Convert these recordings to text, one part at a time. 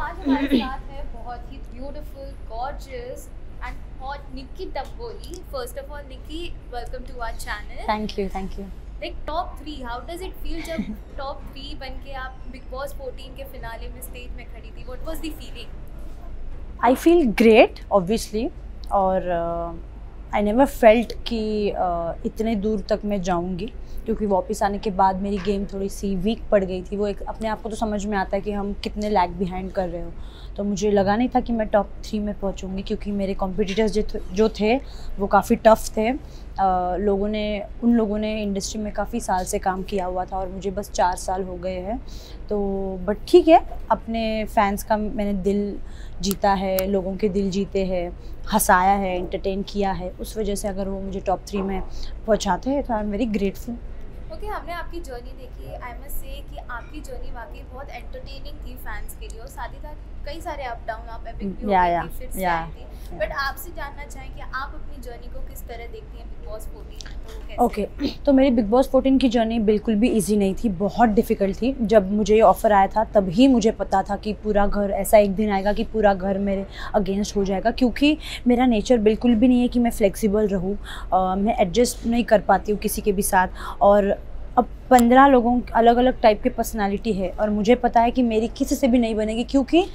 आज हमारे साथ है बहुत ही beautiful, gorgeous and hot Nikki Tamboli. First of all Nikki, welcome to our channel. Thank you. Like top 3, how does it feel जब टॉप 3 बन के आप बिग बॉस 14 के फिनाले में स्टेज में खड़ी थी? What was the feeling? I feel great obviously, और आई नेवर फेल्ट कि इतने दूर तक मैं जाऊंगी, क्योंकि वापस आने के बाद मेरी गेम थोड़ी सी वीक पड़ गई थी। वो एक अपने आप को तो समझ में आता है कि हम कितने लैग बिहाइंड कर रहे हो, तो मुझे लगा नहीं था कि मैं टॉप 3 में पहुंचूंगी, क्योंकि मेरे कॉम्पिटिटर्स जो थे वो काफ़ी टफ थे। उन लोगों ने इंडस्ट्री में काफ़ी साल से काम किया हुआ था और मुझे बस 4 साल हो गए हैं। तो बट ठीक है, अपने फैंस का मैंने दिल जीता है, लोगों के दिल जीते हैं, हंसाया है, एंटरटेन किया है। उस वजह से अगर वो मुझे टॉप 3 में पहुंचाते हैं तो I am very grateful. Okay, हमने आपकी जर्नी देखी। आई मस्ट से कि आपकी जर्नी वाकई बहुत एंटरटेनिंग थी फैंस के लिए, और साथ ही साथ कई सारे अप डाउन, आप एपिक भी हो गई थी, फिर से आई थी। बट आपसे जानना चाहें कि आप अपनी जर्नी को किस तरह देखती हैं बिग बॉस 14 में, तो वो कैसे? ओके, तो मेरी बिग बॉस 14 की जर्नी बिल्कुल भी इजी नहीं थी, बहुत डिफ़िकल्ट थी। जब मुझे ये ऑफ़र आया था तभी मुझे पता था कि पूरा घर, ऐसा एक दिन आएगा कि पूरा घर मेरे अगेंस्ट हो जाएगा, क्योंकि मेरा नेचर बिल्कुल भी नहीं है कि मैं फ्लेक्सिबल रहूँ। मैं एडजस्ट नहीं कर पाती हूँ किसी के भी साथ, और अब 15 लोगों अलग अलग टाइप के पर्सनालिटी है, और मुझे पता है कि मेरी किसी से भी नहीं बनेगी, क्योंकि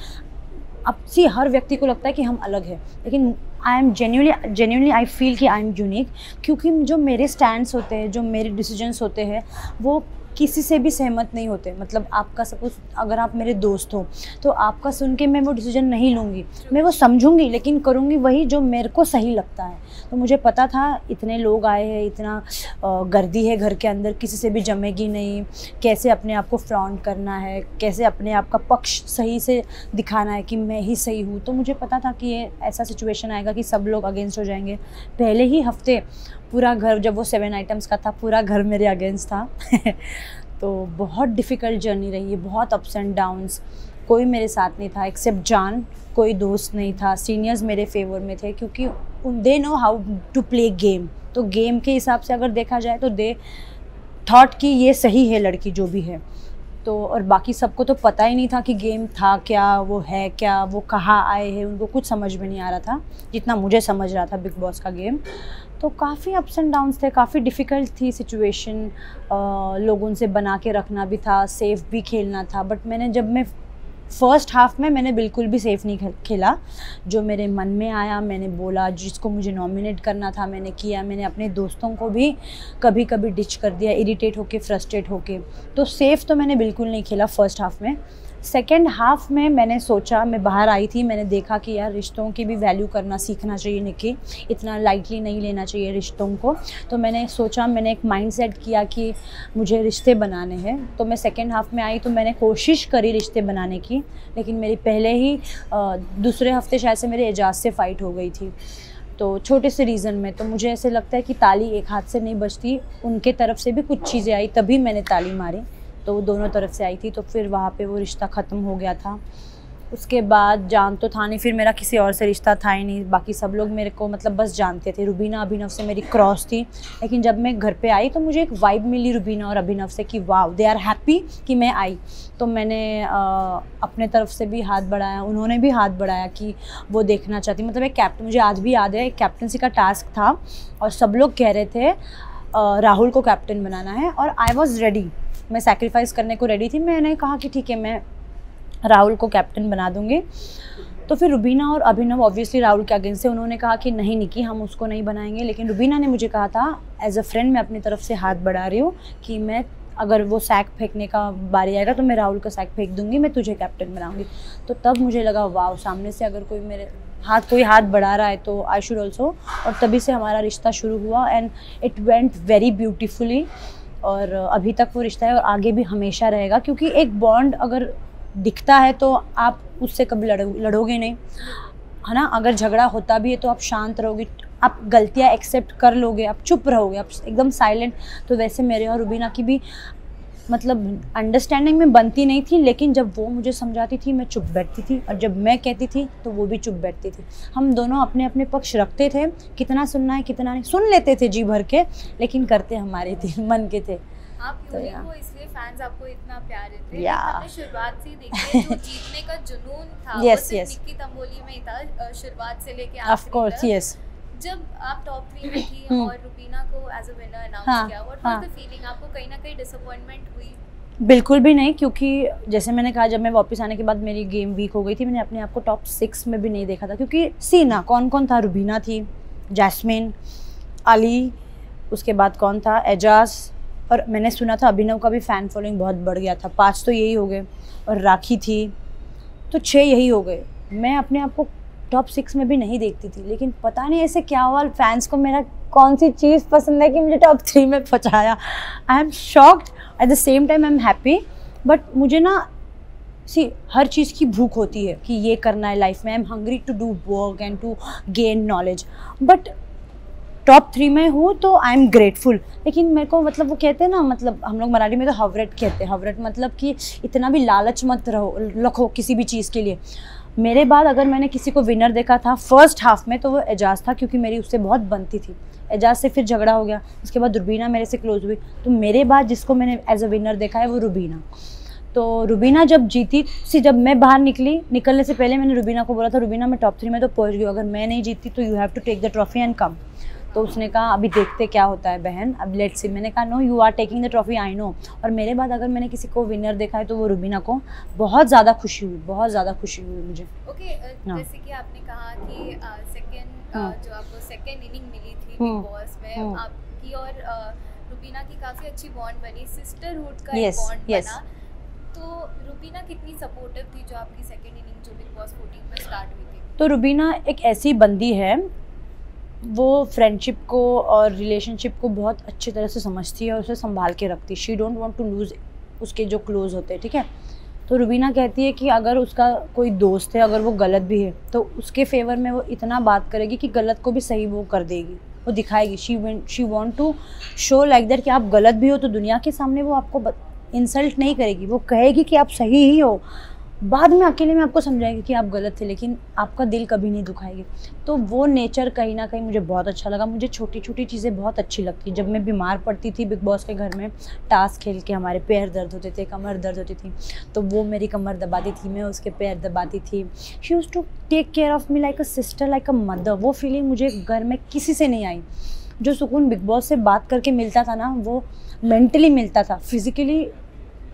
अब सी हर व्यक्ति को लगता है कि हम अलग हैं, लेकिन I am genuinely I feel कि आई एम यूनिक, क्योंकि जो मेरे स्टैंड्स होते हैं, जो मेरे डिसीजंस होते हैं, वो किसी से भी सहमत नहीं होते। मतलब आपका सपोज अगर आप मेरे दोस्त हो तो आपका सुन के मैं वो डिसीजन नहीं लूँगी, मैं वो समझूंगी, लेकिन करूँगी वही जो मेरे को सही लगता है। तो मुझे पता था इतने लोग आए हैं, इतना गर्दी है घर के अंदर, किसी से भी जमेगी नहीं, कैसे अपने आप को फ्लॉन्ट करना है, कैसे अपने आप का पक्ष सही से दिखाना है कि मैं ही सही हूँ। तो मुझे पता था कि ये ऐसा सिचुएशन आएगा कि सब लोग अगेंस्ट हो जाएंगे। पहले ही हफ्ते पूरा घर, जब वो 7 आइटम्स का था, पूरा घर मेरे अगेंस्ट था तो बहुत डिफ़िकल्ट जर्नी रही है, बहुत अप्स एंड डाउन्स। कोई मेरे साथ नहीं था एक्सेप्ट जान, कोई दोस्त नहीं था। सीनियर्स मेरे फेवर में थे, क्योंकि they know how to play game. तो गेम के हिसाब से अगर देखा जाए तो दे थॉट कि ये सही है लड़की जो भी है। तो और बाकी सबको तो पता ही नहीं था कि गेम था क्या, वो है क्या, वो कहाँ आए हैं, उनको कुछ समझ में नहीं आ रहा था जितना मुझे समझ रहा था बिग बॉस का गेम। तो काफ़ी अप्स एंड डाउन्स थे, काफ़ी डिफ़िकल्ट थी सिचुएशन। लोगों से बना के रखना भी था, सेफ़ भी खेलना था। बट जब मैं फर्स्ट हाफ में मैंने बिल्कुल भी सेफ़ नहीं खेला। जो मेरे मन में आया मैंने बोला, जिसको मुझे नॉमिनेट करना था मैंने किया। मैंने अपने दोस्तों को भी कभी कभी डिच कर दिया, इरिटेट होके, फ्रस्ट्रेट होके। तो सेफ़ तो मैंने बिल्कुल नहीं खेला फर्स्ट हाफ में। सेकेंड हाफ में मैंने सोचा, मैं बाहर आई थी, मैंने देखा कि यार रिश्तों की भी वैल्यू करना सीखना चाहिए निक्की, इतना लाइटली नहीं लेना चाहिए रिश्तों को। तो मैंने सोचा, मैंने एक माइंडसेट किया कि मुझे रिश्ते बनाने हैं। तो मैं सेकेंड हाफ में आई तो मैंने कोशिश करी रिश्ते बनाने की, लेकिन मेरी पहले ही दूसरे हफ्ते शायद से मेरे एजाज से फ़ाइट हो गई थी, तो छोटे से रीज़न में। तो मुझे ऐसे लगता है कि ताली एक हाथ से नहीं बजती, उनके तरफ से भी कुछ चीज़ें आई तभी मैंने ताली मारी, तो वो दोनों तरफ से आई थी। तो फिर वहाँ पे वो रिश्ता ख़त्म हो गया था। उसके बाद जान तो था नहीं, फिर मेरा किसी और से रिश्ता था ही नहीं। बाकी सब लोग मेरे को मतलब बस जानते थे। रुबीना अभिनव से मेरी क्रॉस थी, लेकिन जब मैं घर पे आई तो मुझे एक वाइब मिली रुबीना और अभिनव से कि वाव, दे आर हैप्पी कि मैं आई। तो मैंने अपने तरफ से भी हाथ बढ़ाया, उन्होंने भी हाथ बढ़ाया कि वो देखना चाहती। मतलब एक कैप्टन, मुझे आज भी याद है, एक कैप्टनसी का टास्क था और सब लोग कह रहे थे राहुल को कैप्टन बनाना है, और आई वॉज़ रेडी, मैं सैक्रिफाइस करने को रेडी थी। मैंने कहा कि ठीक है, मैं राहुल को कैप्टन बना दूंगी। तो फिर रुबीना और अभिनव ऑब्वियसली राहुल के अगेंस्ट से, उन्होंने कहा कि नहीं निकी, हम उसको नहीं बनाएंगे। लेकिन रुबीना ने मुझे कहा था एज अ फ्रेंड, मैं अपनी तरफ से हाथ बढ़ा रही हूँ कि मैं, अगर वो सैक फेंकने का बारी आएगा तो मैं राहुल का सैक फेंक दूंगी, मैं तुझे कैप्टन बनाऊंगी। तो तब मुझे लगा वाह, सामने से अगर कोई हाथ बढ़ा रहा है तो आई शुड ऑल्सो। और तभी से हमारा रिश्ता शुरू हुआ and it went very beautifully. और अभी तक वो रिश्ता है और आगे भी हमेशा रहेगा, क्योंकि एक बॉन्ड अगर दिखता है तो आप उससे कभी लड़ोगे नहीं, है ना। अगर झगड़ा होता भी है तो आप शांत रहोगे, आप गलतियाँ एक्सेप्ट कर लोगे, आप चुप रहोगे, आप एकदम साइलेंट। तो वैसे मेरे और रुबीना की भी मतलब अंडरस्टैंडिंग में बनती नहीं थी, लेकिन जब वो मुझे समझाती थी मैं चुप बैठती थी, और जब मैं कहती थी तो वो भी चुप बैठती थी। हम दोनों अपने अपने पक्ष रखते थे, कितना सुनना है कितना नहीं, सुन लेते थे जी भर के, लेकिन करते हमारे थे, मन के थे। आप यूनिक हो इसलिए फैंस आपको इतना प्यार देते हैं। हमने शुरुआत से ही देखी है जो जीतने का जुनून था वो सिर्फ निक्की तंबोली में ही था, शुरुआत से लेके आखिरी तक। जब आप टॉप 3 में थी और रुबीना को एज अ विनर अनाउंस किया, व्हाट वाज द फीलिंग? आपको कहीं ना कहीं डिसअपॉइंटमेंट हुई? बिल्कुल भी नहीं, क्योंकि जैसे मैंने कहा, जब मैं वापस आने के बाद मेरी गेम वीक हो गई थी, मैंने अपने आप को टॉप 6 में भी नहीं देखा था, क्योंकि सीना कौन कौन था, रुबीना थी, जैस्मिन, अली, उसके बाद कौन था, एजाज, और मैंने सुना था अभिनव का भी फ़ैन फॉलोइंग बहुत बढ़ गया था। 5 तो यही हो गए, और राखी थी, तो 6 यही हो गए। मैं अपने आप को टॉप 6 में भी नहीं देखती थी, लेकिन पता नहीं ऐसे क्या हुआ, फैंस को मेरा कौन सी चीज़ पसंद है कि मुझे टॉप 3 में पहुँचाया। I am shocked, at the same time I am happy. But मुझे ना हर चीज़ की भूख होती है कि ये करना है लाइफ में। I am hungry to do work and to gain knowledge. But top 3 में हूँ तो आई एम ग्रेटफुल। लेकिन मेरे को मतलब वो कहते हैं ना, मतलब हम लोग मराठी में तो हवरेट कहते हैं। हवरेट मतलब कि इतना भी लालच मत रखो किसी भी चीज़ के लिए। मेरे बाद अगर मैंने किसी को विनर देखा था फर्स्ट हाफ में तो वो एजाज था, क्योंकि मेरी उससे बहुत बनती थी। एजाज से फिर झगड़ा हो गया, उसके बाद रुबीना मेरे से क्लोज हुई, तो मेरे बाद जिसको मैंने एज अ विनर देखा है वो रुबीना। तो रुबीना जब जीती जब मैं बाहर निकलने से पहले मैंने रुबीना को बोला था, रुबीना मैं टॉप 3 में तो पहुंच गई, अगर मैं नहीं जीती तो you have to take the trophy and come. तो उसने कहा अभी देखते क्या होता है बहन, अब लेट्स सी। मैंने कहा no, you are taking the trophy, I know. और मेरे बाद अगर मैंने किसी को विनर देखा है तो वो रुबीना को। बहुत ज़्यादा खुशी हुई, बहुत ज़्यादा खुशी हुई मुझे। ओके, जैसे कि आपने कहा कि जो आपको सेकेंड इनिंग मिली थी बिग बॉस में, आपकी और रुबीना की काफ़ी अच्छी बॉन्ड बनी, सिस्टरहुड का एक बॉन्ड बना। तो रुबीना कितनी सपोर्टिव थी जो आपकी सेकेंड इनिंग जो बिग बॉस 14 में स्टार्ट हुई थी? तो रुबीना एक ऐसी बंदी है, वो फ्रेंडशिप को और रिलेशनशिप को बहुत अच्छी तरह से समझती है और उसे संभाल के रखती है। She don't want to lose उसके जो क्लोज होते हैं, ठीक है। तो रुबीना कहती है कि अगर उसका कोई दोस्त है, अगर वो गलत भी है तो उसके फेवर में वो इतना बात करेगी कि गलत को भी सही वो कर देगी, वो दिखाएगी। She want to show like that कि आप गलत भी हो तो दुनिया के सामने वो आपको इंसल्ट नहीं करेगी, वो कहेगी कि आप सही ही हो। बाद में अकेले में आपको समझाएगी कि आप गलत थे, लेकिन आपका दिल कभी नहीं दुखाएगी। तो वो नेचर कहीं ना कहीं मुझे बहुत अच्छा लगा। मुझे छोटी छोटी चीज़ें बहुत अच्छी लगती। जब मैं बीमार पड़ती थी बिग बॉस के घर में, टास्क खेल के हमारे पैर दर्द होते थे, कमर दर्द होती थी, तो वो मेरी कमर दबाती थी, मैं उसके पैर दबाती थी। She used to take care of me like a sister, like a mother. वो फीलिंग मुझे घर में किसी से नहीं आई। जो सुकून बिग बॉस से बात करके मिलता था ना, वो मेंटली मिलता था, फिज़िकली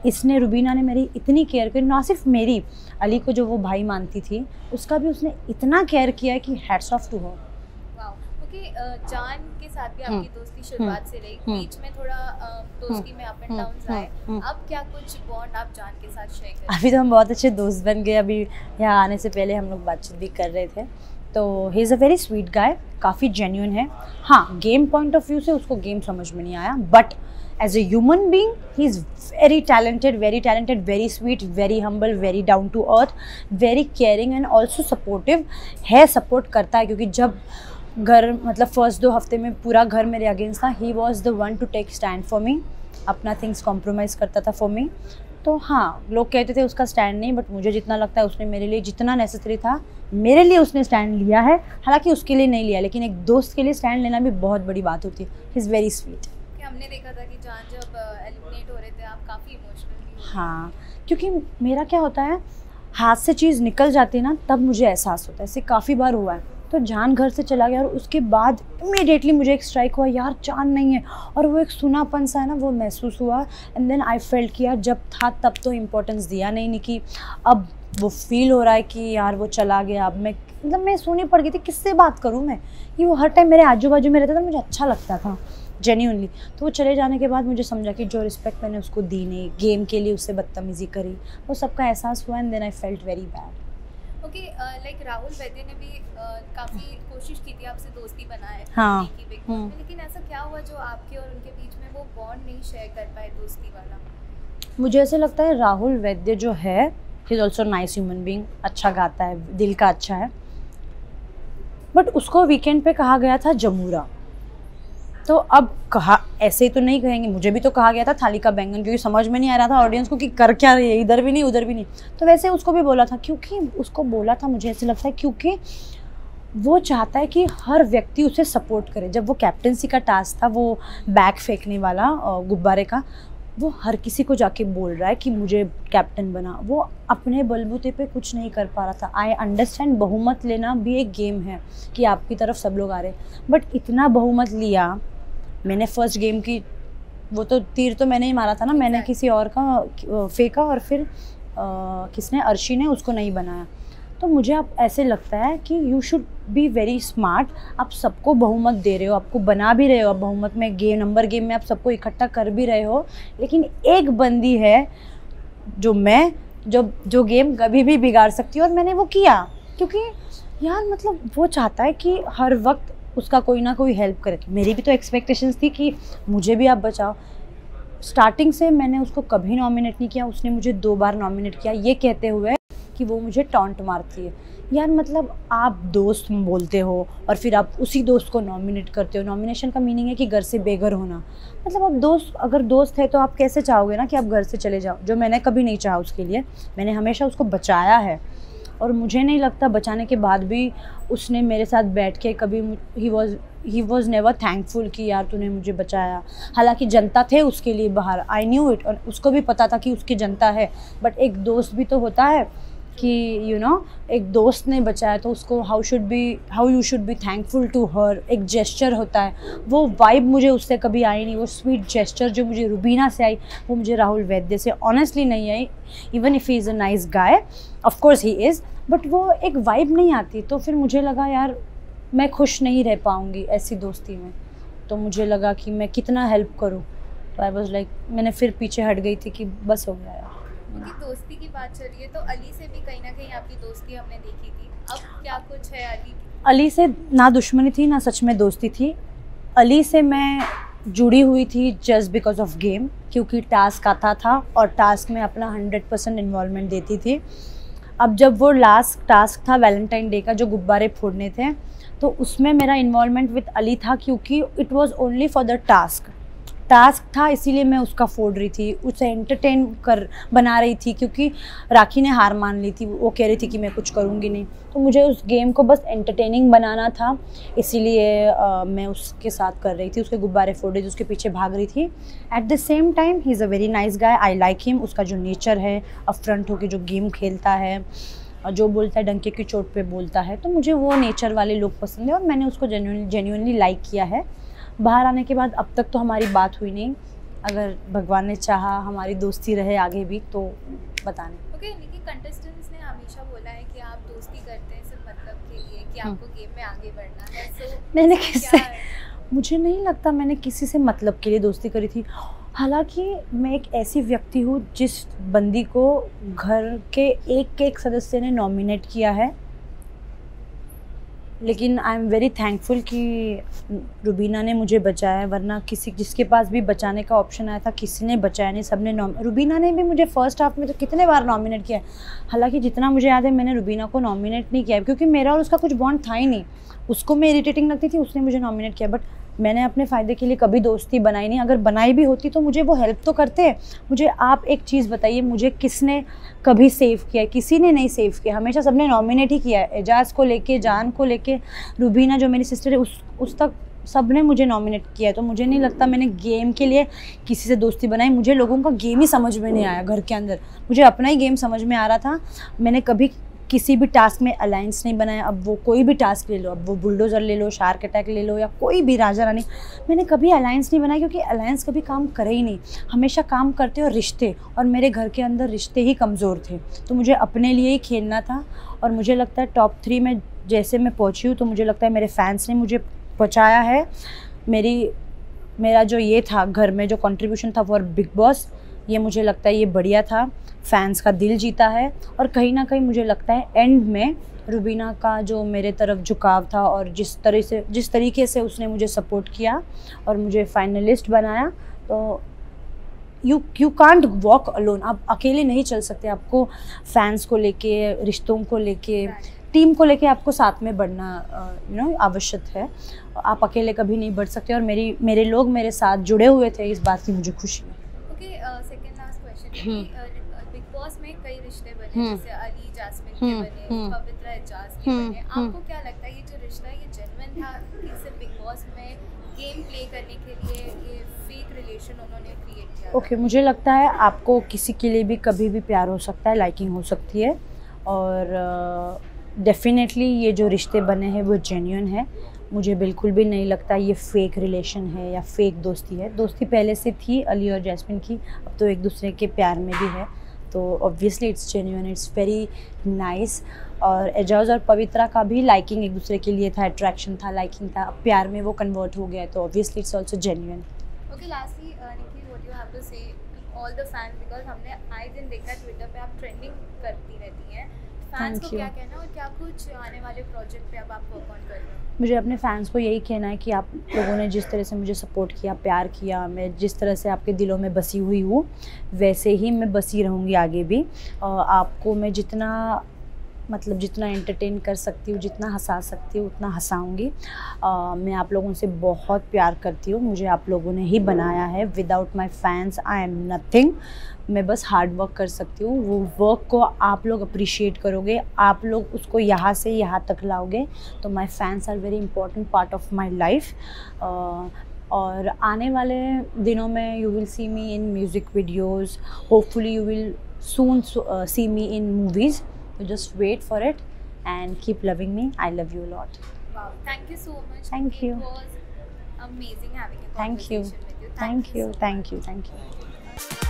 इसने, रुबीना ने मेरी इतनी केयर की। ना सिर्फ मेरी, अली को जो वो भाई मानती थी उसका भी उसने इतना केयर किया है कि hats off to her. Wow. Okay, जान के साथ भी आपकी दोस्ती शुरुआत से रही, बीच में थोड़ा दोस्ती में अप एंड डाउन्स आए। अब क्या कुछ बॉन्ड आप जान के साथ शेयर करें? अभी तो हम बहुत अच्छे दोस्त बन गए। अभी यहाँ आने से पहले हम लोग बातचीत भी कर रहे थे। तो ही is a very sweet guy, काफ़ी जेन्युइन है। हाँ, गेम पॉइंट ऑफ व्यू से उसको गेम समझ में नहीं आया, but as a human being he is very talented, very sweet, very humble, very down to earth, very caring and also supportive है। सपोर्ट करता है, क्योंकि जब घर मतलब फर्स्ट 2 हफ्ते में पूरा घर मेरे अगेंस्ट था, he was the one to take stand for me, अपना थिंग्स कॉम्प्रोमाइज़ करता था for me। तो हाँ, लोग कहते थे उसका स्टैंड नहीं, बट मुझे जितना लगता है उसने मेरे लिए जितना नेसेसरी था मेरे लिए उसने स्टैंड लिया है। हालांकि उसके लिए नहीं लिया, लेकिन एक दोस्त के लिए स्टैंड लेना भी बहुत बड़ी बात होती है। He is very sweet. हमने देखा था कि जान जब एलिमिनेट हो रहे थे आप काफ़ी इमोशनल भी हुए। हाँ, क्योंकि मेरा क्या होता है, हाथ से चीज़ निकल जाती है ना, तब मुझे एहसास होता है। ऐसे काफ़ी बार हुआ है। तो जान घर से चला गया और उसके बाद इमीडिएटली मुझे एक स्ट्राइक हुआ, यार जान नहीं है, और वो एक सुनापन सा है ना, वो महसूस हुआ। एंड देन आई फेल्ट किया, जब था तब तो इम्पोर्टेंस दिया नहीं कि अब वो फील हो रहा है कि यार वो चला गया। अब मैं सोनी पड़ गई थी, किससे बात करूँ मैं, ये वो हर टाइम मेरे आजू बाजू में रहता था, मुझे अच्छा लगता था जेन्युइनली। तो वो चले जाने के बाद मुझे समझा कि जो रिस्पेक्ट मैंने उसको दी नहीं, गेम के लिए उससे बदतमीज़ी करी, वो सबका एहसास हुआ। And then I felt very bad. Okay, like Rahul Vaidya ने भी काफ़ी कोशिश की थी आपसे दोस्ती बनाए, हाँ, बिग बॉस में, लेकिन ऐसा क्या हुआ जो आपके और उनके बीच में वो बॉन्ड नहीं शेयर कर पाए दोस्ती वाला? मुझे ऐसे लगता है राहुल वैद्य जो है, he is also nice human being, अच्छा गाता है, दिल का अच्छा है, बट उसको वीकेंड पे कहा गया था जमूरा। तो अब कहा, ऐसे ही तो नहीं कहेंगे, मुझे भी तो कहा गया था थाली का बैंगन, क्योंकि समझ में नहीं आ रहा था ऑडियंस को कि कर क्या रही है, इधर भी नहीं उधर भी नहीं। तो वैसे उसको भी बोला था, क्योंकि उसको बोला था, मुझे ऐसे लगता है क्योंकि वो चाहता है कि हर व्यक्ति उसे सपोर्ट करे। जब वो कैप्टेंसी का टास्क था, वो बैग फेंकने वाला गुब्बारे का, वो हर किसी को जाके बोल रहा है कि मुझे कैप्टन बना, वो अपने बलबूते पे कुछ नहीं कर पा रहा था। आई अंडरस्टैंड बहुमत लेना भी एक गेम है कि आपकी तरफ सब लोग आ रहे, बट इतना बहुमत लिया। मैंने फर्स्ट गेम की वो तो तीर तो मैंने ही मारा था ना, मैंने किसी और का फेंका और फिर किसने, अर्शी ने उसको नहीं बनाया। तो मुझे अब ऐसे लगता है कि you should be very smart. आप सबको बहुमत दे रहे हो, आपको बना भी रहे हो, आप बहुमत में गेम में आप सबको इकट्ठा कर भी रहे हो, लेकिन एक बंदी है जो गेम कभी भी बिगाड़ सकती है। और मैंने वो किया क्योंकि यार मतलब वो चाहता है कि हर वक्त उसका कोई ना कोई हेल्प करे। तो मेरी भी तो एक्सपेक्टेशंस थी कि मुझे भी आप बचाओ। स्टार्टिंग से मैंने उसको कभी नॉमिनेट नहीं किया, उसने मुझे 2 बार नॉमिनेट किया, ये कहते हुए कि वो मुझे टॉन्ट मारती है। यार मतलब आप दोस्त बोलते हो और फिर आप उसी दोस्त को नॉमिनेट करते हो। नॉमिनेशन का मीनिंग है कि घर से बेघर होना। मतलब आप दोस्त, अगर दोस्त है तो आप कैसे चाहोगे ना कि आप घर से चले जाओ, जो मैंने कभी नहीं चाहा उसके लिए। मैंने हमेशा उसको बचाया है और मुझे नहीं लगता बचाने के बाद भी उसने मेरे साथ बैठ के कभी ही वॉज नेवर थैंकफुल कि यार तूने मुझे बचाया। हालांकि जनता थे उसके लिए बाहर, आई न्यू इट, और उसको भी पता था कि उसकी जनता है, बट एक दोस्त भी तो होता है कि यू नो एक दोस्त ने बचाया तो उसको how you should be thankful to her. एक जेस्चर होता है, वो वाइब मुझे उससे कभी आई नहीं। वो स्वीट जेस्चर जो मुझे रुबीना से आई वो मुझे राहुल वैद्य से ऑनेस्टली नहीं आई। Even if he is a nice guy, of course he is, but वो एक वाइब नहीं आती। तो फिर मुझे लगा यार मैं खुश नहीं रह पाऊँगी ऐसी दोस्ती में। तो मुझे लगा कि मैं कितना हेल्प करूँ। तो आई वॉज लाइक, मैंने फिर पीछे हट गई थी कि बस हो गया यार। क्योंकि दोस्ती की बात चल रही है तो अली से भी कहीं ना कहीं आपकी दोस्ती हमने देखी थी, अब क्या कुछ है अली की? अली से ना दुश्मनी थी ना सच में दोस्ती थी। अली से मैं जुड़ी हुई थी जस्ट बिकॉज ऑफ गेम, क्योंकि टास्क आता था और टास्क में अपना 100% इन्वॉल्वमेंट देती थी। अब जब वो लास्ट टास्क था वैलेंटाइन डे का जो गुब्बारे फोड़ने थे, तो उसमें मेरा इन्वॉल्वमेंट विद अली था क्योंकि it was only for the task था, इसीलिए मैं उसका फोड़ रही थी, उसे एंटरटेन बना रही थी। क्योंकि राखी ने हार मान ली थी, वो कह रही थी कि मैं कुछ करूँगी नहीं, तो मुझे उस गेम को बस एंटरटेनिंग बनाना था, इसीलिए मैं उसके साथ कर रही थी, उसके गुब्बारे फोड़ रही थी, उसके पीछे भाग रही थी। At the same time he is a very nice guy, I like him. उसका जो नेचर है, अपफ्रंट होकर जो गेम खेलता है, जो बोलता है डंके की चोट पे बोलता है, तो मुझे वो नेचर वाले लोग पसंद है और मैंने उसको जेन्युइनली लाइक किया है। बाहर आने के बाद अब तक तो हमारी बात हुई नहीं, अगर भगवान ने चाहा हमारी दोस्ती रहे आगे भी तो बताने। ओके, लेकिन कंटेस्टेंट्स ने हमेशा बोला है कि आप दोस्ती करते हैं सिर्फ मतलब के लिए कि आपको गेम में आगे बढ़ना है। सो मैंने किससे, मुझे नहीं लगता मैंने किसी से मतलब के लिए दोस्ती करी थी। हालांकि मैं एक ऐसी व्यक्ति हूँ जिस बंदी को घर के एक सदस्य ने नॉमिनेट किया है, लेकिन आई एम वेरी थैंकफुल कि रुबीना ने मुझे बचाया, वरना किसी जिसके पास भी बचाने का ऑप्शन आया था किसी ने बचाया नहीं, सबने रुबीना ने भी मुझे फर्स्ट हाफ में तो कितने बार नॉमिनेट किया है। हालांकि जितना मुझे याद है मैंने रुबीना को नॉमिनेट नहीं किया क्योंकि मेरा और उसका कुछ बॉन्ड था ही नहीं। उसको मैं इरिटेटिंग लगती थी, उसने मुझे नॉमिनेट किया, बट मैंने अपने फ़ायदे के लिए कभी दोस्ती बनाई नहीं। अगर बनाई भी होती तो मुझे वो हेल्प तो करते। मुझे आप एक चीज़ बताइए, मुझे किसने कभी सेव किया है? किसी ने नहीं सेव किया, हमेशा सबने नॉमिनेट ही किया है। एजाज को लेके, जान को लेके, रुबीना जो मेरी सिस्टर है उस तक सब ने मुझे नॉमिनेट किया है। तो मुझे नहीं लगता मैंने गेम के लिए किसी से दोस्ती बनाई। मुझे लोगों का गेम ही समझ में नहीं आया घर के अंदर, मुझे अपना ही गेम समझ में आ रहा था। मैंने कभी किसी भी टास्क में अलायंस नहीं बनाया। अब वो कोई भी टास्क ले लो, अब वो बुलडोज़र ले लो, शार्क अटैक ले लो या कोई भी राजा रानी, मैंने कभी अलायंस नहीं बनाया क्योंकि अलायंस कभी काम करे ही नहीं। हमेशा काम करते और रिश्ते, और मेरे घर के अंदर रिश्ते ही कमज़ोर थे। तो मुझे अपने लिए ही खेलना था और मुझे लगता है टॉप 3 में जैसे मैं पहुँची हूँ तो मुझे लगता है मेरे फैंस ने मुझे पहुँचाया है। मेरा जो ये था घर में जो कंट्रीब्यूशन था फॉर बिग बॉस, ये मुझे लगता है ये बढ़िया था, फैंस का दिल जीता है। और कहीं ना कहीं मुझे लगता है एंड में रुबीना का जो मेरे तरफ झुकाव था और जिस तरीके से उसने मुझे सपोर्ट किया और मुझे फाइनलिस्ट बनाया, तो यू कांट वॉक अलोन। आप अकेले नहीं चल सकते, आपको फैंस को लेके, रिश्तों को लेके, टीम को लेके आपको साथ में बढ़ना आवश्यक है। आप अकेले कभी नहीं बढ़ सकते और मेरे लोग मेरे साथ जुड़े हुए थे, इस बात की मुझे खुशी है। Second last question, big boss में कई रिश्ते बने, जैसे अली जास्मिन के बने, पवित्रा एजाज के बने। आपको क्या लगता है ये जो रिश्ता ये जेन्युइन था कि सिर्फ बिग बॉस में गेम प्ले करने के लिए ये फेक रिलेशन उन्होंने क्रिएट किया? ओके, मुझे लगता है आपको किसी के लिए भी कभी भी प्यार हो सकता है, लाइकिंग हो सकती है, और डेफिनेटली ये जो रिश्ते बने हैं वो जेन्युइन है। मुझे बिल्कुल भी नहीं लगता ये फेक रिलेशन है या फेक दोस्ती है। दोस्ती पहले से थी अली और जैस्मिन की, अब तो एक दूसरे के प्यार में भी है, तो obviously it's genuine, it's very nice. और एजाज और पवित्रा का भी लाइकिंग एक दूसरे के लिए था, अट्रैक्शन था, लाइकिंग था, अब प्यार में वो कन्वर्ट हो गया है, तो obviously it's also genuine. Okay, lastly Nikki, what you have to say all the fans, because हमने आए दिन देखा ट्विटर पे आप ट्रेंडिंग करती रहती हैं, फैंस को क्या कहना और क्या कुछ आने वाले प्रोजेक्ट पे अब आप वर्क ऑन कर रहे हो? मुझे अपने फैंस को यही कहना है कि आप लोगों ने जिस तरह से मुझे सपोर्ट किया, प्यार किया, मैं जिस तरह से आपके दिलों में बसी हुई हूँ वैसे ही मैं बसी रहूँगी आगे भी। आपको मैं जितना एंटरटेन कर सकती हूँ, जितना हंसा सकती हूँ उतना हंसाऊँगी। मैं आप लोगों से बहुत प्यार करती हूँ, मुझे आप लोगों ने ही बनाया है, without my fans I am nothing. मैं बस हार्ड वर्क कर सकती हूँ, वो वर्क को आप लोग अप्रिशिएट करोगे, आप लोग उसको यहाँ से यहाँ तक लाओगे, तो my fans are very important part of my life. और आने वाले दिनों में you will see me in music videos, hopefully you will soon see me in movies. So just wait for it and keep loving me. I love you a lot. Wow, thank you so much. Thank you. It was amazing having a Thank you. conversation with you. Thank you. So Thank you. Thank you.